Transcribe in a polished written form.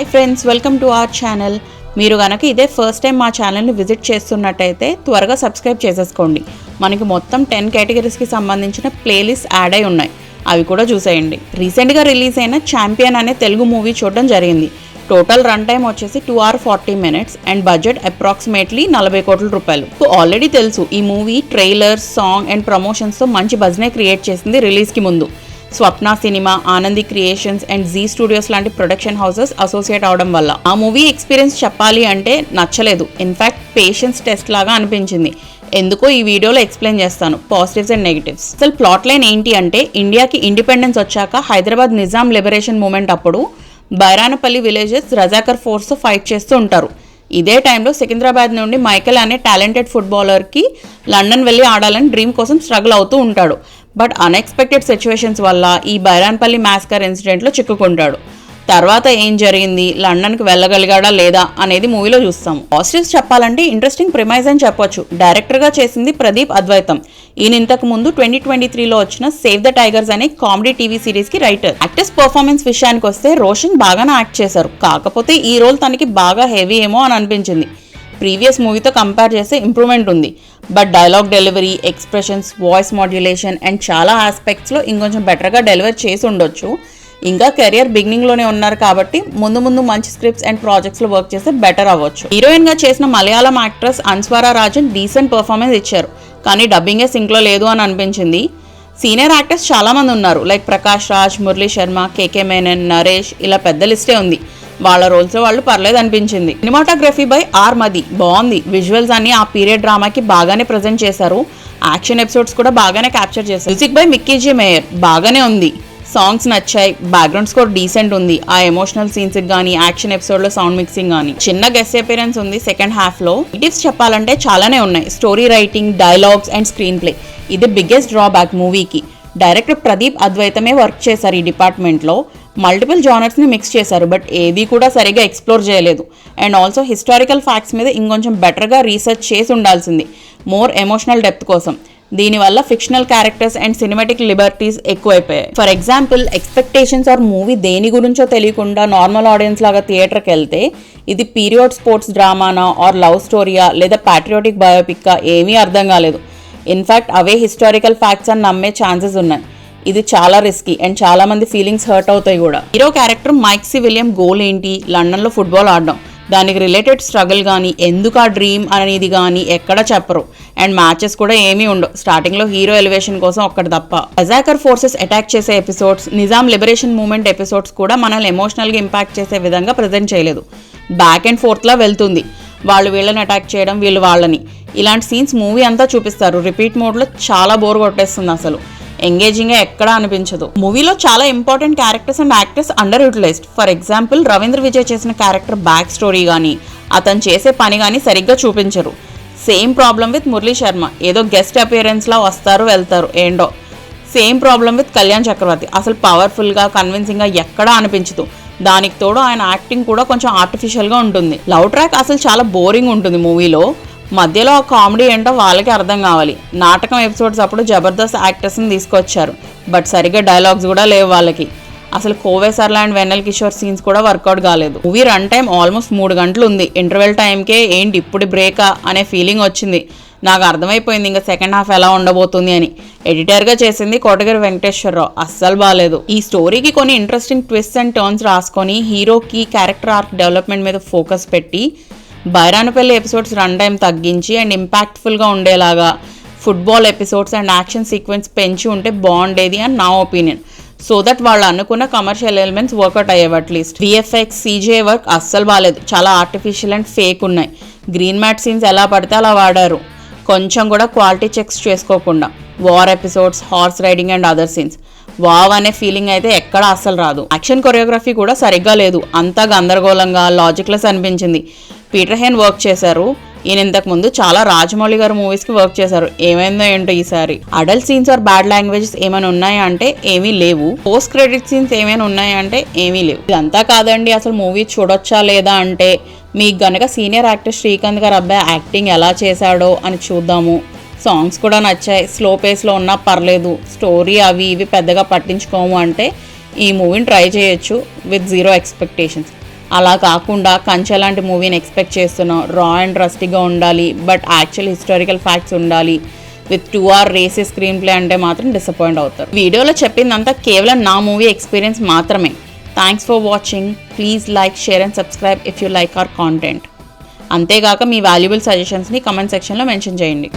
Hi friends, welcome to our channel. మీరు కనుక ఇదే ఫస్ట్ టైం మా ఛానల్ని విజిట్ చేస్తున్నట్టయితే త్వరగా సబ్స్క్రైబ్ చేసేసుకోండి. మనకి మొత్తం 10 కేటగిరీస్కి సంబంధించిన ప్లేలిస్ట్ యాడ్ అయి ఉన్నాయి, అవి కూడా చూసేయండి. రీసెంట్గా రిలీజ్ అయిన ఛాంపియన్ అనే తెలుగు మూవీ చూడడం జరిగింది. టోటల్ రన్ టైం వచ్చేసి 2 hours 40 minutes and budget approximately 40 కోట్ల రూపాయలు. ఆల్రెడీ తెలుసు ఈ మూవీ ట్రైలర్, సాంగ్ అండ్ ప్రమోషన్స్తో మంచి బజ్నే క్రియేట్ చేసింది రిలీజ్కి ముందు. Swapna cinema, Anandi creations and Zee studios లాంటి ప్రొడక్షన్ హౌసెస్ అసోసియేట్ అవడం వల్ల ఆ మూవీ ఎక్స్పీరియన్స్ చెప్పాలి అంటే నచ్చలేదు. ఇన్ఫ్యాక్ట్ పేషెన్స్ టెస్ట్ లాగా అనిపించింది. ఎందుకో ఈ వీడియోలో ఎక్స్ప్లెయిన్ చేస్తాను, పాజిటివ్స్ అండ్ నెగిటివ్స్. అసలు ప్లాట్ లైన్ ఏంటి అంటే, ఇండియాకి ఇండిపెండెన్స్ వచ్చాక హైదరాబాద్ నిజాం లిబరేషన్ మూమెంట్ అప్పుడు బైరానపల్లి విలేజెస్ రజాకర్ ఫోర్స్తో ఫైట్ చేస్తూ ఉంటారు. ఇదే టైంలో సికింద్రాబాద్ నుండి మైకేల్ అనే టాలెంటెడ్ ఫుట్బాలర్కి లండన్ వెళ్ళి ఆడాలని డ్రీమ్ కోసం స్ట్రగుల్ అవుతూ ఉంటాడు. బట్ అన్ఎక్స్పెక్టెడ్ సిచ్యువేషన్స్ వల్ల ఈ బైరాన్పల్లి మ్యాస్కర్ ఇన్సిడెంట్లో చిక్కుకుంటాడు. తర్వాత ఏం జరిగింది, లండన్కి వెళ్ళగలిగాడా లేదా అనేది మూవీలో చూస్తాము. పాజిటివ్స్ చెప్పాలంటే ఇంట్రెస్టింగ్ ప్రిమైజ్ అని చెప్పొచ్చు. డైరెక్టర్గా చేసింది ప్రదీప్ అద్వైతం. ఈయన ఇంతకు ముందు 2023లో వచ్చిన సేవ్ ద టైగర్స్ అనే కామెడీ టీవీ సిరీస్కి రైటర్. యాక్టర్స్ పర్ఫార్మెన్స్ విషయానికి వస్తే రోషన్ బాగానే యాక్ట్ చేశారు, కాకపోతే ఈ రోల్ తనకి బాగా హెవీ ఏమో అని అనిపించింది. ప్రీవియస్ మూవీతో కంపేర్ చేస్తే ఇంప్రూవ్మెంట్ ఉంది, but dialogue delivery, expressions, voice modulation and చాలా ఆస్పెక్ట్స్లో ఇంకొంచెం బెటర్గా డెలివర్ చేసి ఉండొచ్చు. ఇంకా కెరియర్ బిగినింగ్లోనే ఉన్నారు కాబట్టి ముందు ముందు మంచి స్క్రిప్ట్స్ అండ్ ప్రాజెక్ట్స్లో వర్క్ చేస్తే బెటర్ అవ్వచ్చు. హీరోయిన్గా చేసిన Malayalam actress Anaswara Rajan decent performance ఇచ్చారు, కానీ డబ్బింగే సింక్లో లేదు అని అనిపించింది. సీనియర్ యాక్టర్స్ చాలామంది ఉన్నారు, లైక్ ప్రకాష్ రాజ్, మురళీ శర్మ, కేకే మేనన్, నరేష్, ఇలా పెద్ద లిస్టే ఉంది. వాళ్ళ రోల్స్లో వాళ్ళు పర్లేదు అనిపించింది. సినిమాటోగ్రఫీ బై ఆర్ మది బాగుంది. విజువల్స్ అన్ని ఆ పీరియడ్ డ్రామాకి బాగానే ప్రజెంట్ చేశారు. యాక్షన్ ఎపిసోడ్స్ కూడా బాగానే క్యాప్చర్ చేశారు. Music by Mickey J mayor బాగానే ఉంది. సాంగ్స్ నచ్చాయి. బ్యాక్గ్రౌండ్ స్కోర్ డీసెంట్ ఉంది. ఆ ఎమోషనల్ సీన్స్కి కానీ, యాక్షన్ ఎపిసోడ్లో సౌండ్ మిక్సింగ్ కానీ, చిన్న గెస్ట్ అపియరెన్స్ ఉంది సెకండ్ హాఫ్లో. నెగిటివ్స్ చెప్పాలంటే చాలానే ఉన్నాయి. Story writing, dialogues and screen play, ఇది బిగ్గెస్ట్ డ్రాబ్యాక్ మూవీకి. డైరెక్టర్ ప్రదీప్ అద్వైతమే వర్క్ చేశారు ఈ డిపార్ట్మెంట్లో. మల్టిపుల్ జానర్స్ని మిక్స్ చేశారు, బట్ ఏది కూడా సరిగా ఎక్స్ప్లోర్ చేయలేదు. అండ్ ఆల్సో హిస్టారికల్ ఫ్యాక్ట్స్ మీద ఇంకొంచెం బెటర్గా రీసెర్చ్ చేసి ఉండాల్సింది, మోర్ ఎమోషనల్ డెప్త్ కోసం. దీనివల్ల fictional characters and cinematic liberties ఎక్కువైపోయాయి. For example, expectations or movie దేని గురించో తెలియకుండా నార్మల్ ఆడియన్స్ లాగా థియేటర్కి వెళ్తే ఇది పీరియడ్ స్పోర్ట్స్ డ్రామానా ఆర్ లవ్ స్టోరీయా లేదా ప్యాట్రియాటిక్ బయోపిక్కా ఏమీ అర్థం కాలేదు. ఇన్ఫ్యాక్ట్ అవే హిస్టారికల్ ఫ్యాక్ట్స్ అని నమ్మే ఛాన్సెస్ ఉన్నాయి. ఇది చాలా రిస్కీ అండ్ చాలా మంది ఫీలింగ్స్ హర్ట్ అవుతాయి కూడా. హీరో క్యారెక్టర్ మైక్సీ విలియం గోల్ ఏంటి, లండన్లో ఫుట్బాల్ ఆడడం, దానికి రిలేటెడ్ స్ట్రగుల్ కానీ, ఎందుకు ఆ డ్రీమ్ అనేది కానీ ఎక్కడ చెప్పరు. అండ్ మ్యాచెస్ కూడా ఏమీ ఉండవు. స్టార్టింగ్లో హీరో ఎలివేషన్ కోసం ఒక్కటి తప్ప. రజాకర్ ఫోర్సెస్ అటాక్ చేసే episodes, Nizam liberation moment episodes కూడా మనల్ని ఎమోషనల్గా ఇంపాక్ట్ చేసే విధంగా ప్రజెంట్ చేయలేదు. బ్యాక్ అండ్ ఫోర్త్లా వెళ్తుంది. వాళ్ళు వీళ్ళని అటాక్ చేయడం, వీళ్ళు వాళ్ళని, ఇలాంటి సీన్స్ మూవీ అంతా చూపిస్తారు. రిపీట్ మోడ్లో చాలా బోర్ కొట్టేస్తుంది, అసలు ఎంగేజింగ్గా ఎక్కడా అనిపించదు. మూవీలో చాలా important characters and actors underutilized. For example, Ravindra Vijay చేసిన క్యారెక్టర్ బ్యాక్ స్టోరీ కానీ, అతను చేసే పని కానీ సరిగ్గా చూపించరు. Same problem with Murali Sharma, ఏదో గెస్ట్ అపియరెన్స్లా వస్తారు వెళ్తారు ఏంటో. సేమ్ ప్రాబ్లం విత్ కళ్యాణ్ చక్రవర్తి, అసలు పవర్ఫుల్గా, కన్విన్సింగ్గా ఎక్కడా అనిపించదు. దానికి తోడు ఆయన యాక్టింగ్ కూడా కొంచెం ఆర్టిఫిషియల్గా ఉంటుంది. లవ్ ట్రాక్ అసలు చాలా బోరింగ్ ఉంటుంది మూవీలో. మధ్యలో ఆ కామెడీ ఏంటో వాళ్ళకి అర్థం కావాలి. నాటకం ఎపిసోడ్స్ అప్పుడు జబర్దస్త్ యాక్టర్స్ని తీసుకొచ్చారు, బట్ సరిగ్గా డైలాగ్స్ కూడా లేవు వాళ్ళకి. అసలు కోవే సర్లా అండ్ వెన్నెల్ కిషోర్ సీన్స్ కూడా వర్కౌట్ కాలేదు. మూవీ రన్ టైం ఆల్మోస్ట్ 3 గంటలు ఉంది. ఇంటర్వెల్ టైంకే ఏంటి ఇప్పుడు బ్రేకా అనే ఫీలింగ్ వచ్చింది. నాకు అర్థమైపోయింది ఇంకా సెకండ్ హాఫ్ ఎలా ఉండబోతుంది అని. ఎడిటర్గా చేసింది కోటగిరి వెంకటేశ్వరరావు, అస్సలు బాగాలేదు. ఈ స్టోరీకి కొన్ని ఇంట్రెస్టింగ్ ట్విస్ట్ అండ్ టర్న్స్ రాసుకొని హీరోకి క్యారెక్టర్ ఆర్క్ డెవలప్మెంట్ మీద ఫోకస్ పెట్టి బైరానపల్లి ఎపిసోడ్స్ రన్ టైం తగ్గించి అండ్ ఇంపాక్ట్ఫుల్గా ఉండేలాగా football episodes and action sequence పెంచి ఉంటే బాగుండేది అని నా ఒపీనియన్. సో దట్ వాళ్ళు అనుకున్న కమర్షియల్ ఎలిమెంట్స్ వర్కౌట్ అయ్యేవి. అట్లీస్ట్ విఎఫ్ఎక్స్, సీజే వర్క్ అస్సలు బాగాలేదు, చాలా ఆర్టిఫిషియల్ అండ్ ఫేక్ ఉన్నాయి. గ్రీన్ మ్యాట్ సీన్స్ ఎలా పడితే అలా వాడారు, కొంచెం కూడా క్వాలిటీ చెక్స్ చేసుకోకుండా. War episodes, horse riding and other scenes wow అనే ఫీలింగ్ అయితే ఎక్కడ అస్సలు రాదు. యాక్షన్ కొరియోగ్రఫీ కూడా సరిగ్గా లేదు, అంతా గందరగోళంగా, లాజిక్లెస్ అనిపించింది. పీటర్ హెన్ వర్క్ చేశారు. ఈయన ఇంతకు ముందు చాలా రాజమౌళి గారు మూవీస్కి వర్క్ చేశారు. ఏమైందో ఏంటో ఈసారి. Adult scenes or bad languages ఏమైనా ఉన్నాయా అంటే ఏమీ లేవు. పోస్ట్ క్రెడిట్ సీన్స్ ఏమైనా ఉన్నాయా అంటే ఏమీ లేవు. ఇదంతా కాదండి, అసలు మూవీ చూడొచ్చా లేదా అంటే, మీకు గనక సీనియర్ యాక్టర్ శ్రీకాంత్ గారు అబ్బాయి యాక్టింగ్ ఎలా చేశాడో అని చూద్దాము. సాంగ్స్ కూడా నచ్చాయి, స్లో పేస్లో ఉన్నా పర్లేదు. స్టోరీ అవి ఇవి పెద్దగా పట్టించుకోము అంటే ఈ మూవీని ట్రై చేయొచ్చు విత్ 0 ఎక్స్పెక్టేషన్స్. అలా కాకుండా కంచె లాంటి మూవీని ఎక్స్పెక్ట్ చేస్తున్నాం, రా అండ్ రస్టీగా ఉండాలి బట్ యాక్చువల్ హిస్టారికల్ ఫ్యాక్ట్స్ ఉండాలి with 2 hour racy screen play అంటే మాత్రం డిసప్పాయింట్ అవుతారు. వీడియోలో చెప్పిందంతా కేవలం నా మూవీ ఎక్స్పీరియన్స్ మాత్రమే. Thanks for watching. Please like, share and subscribe if you like our content. అంతేగాక మీ వాల్యుబుల్ సజెషన్స్ని కమెంట్ సెక్షన్లో మెన్షన్ చేయండి.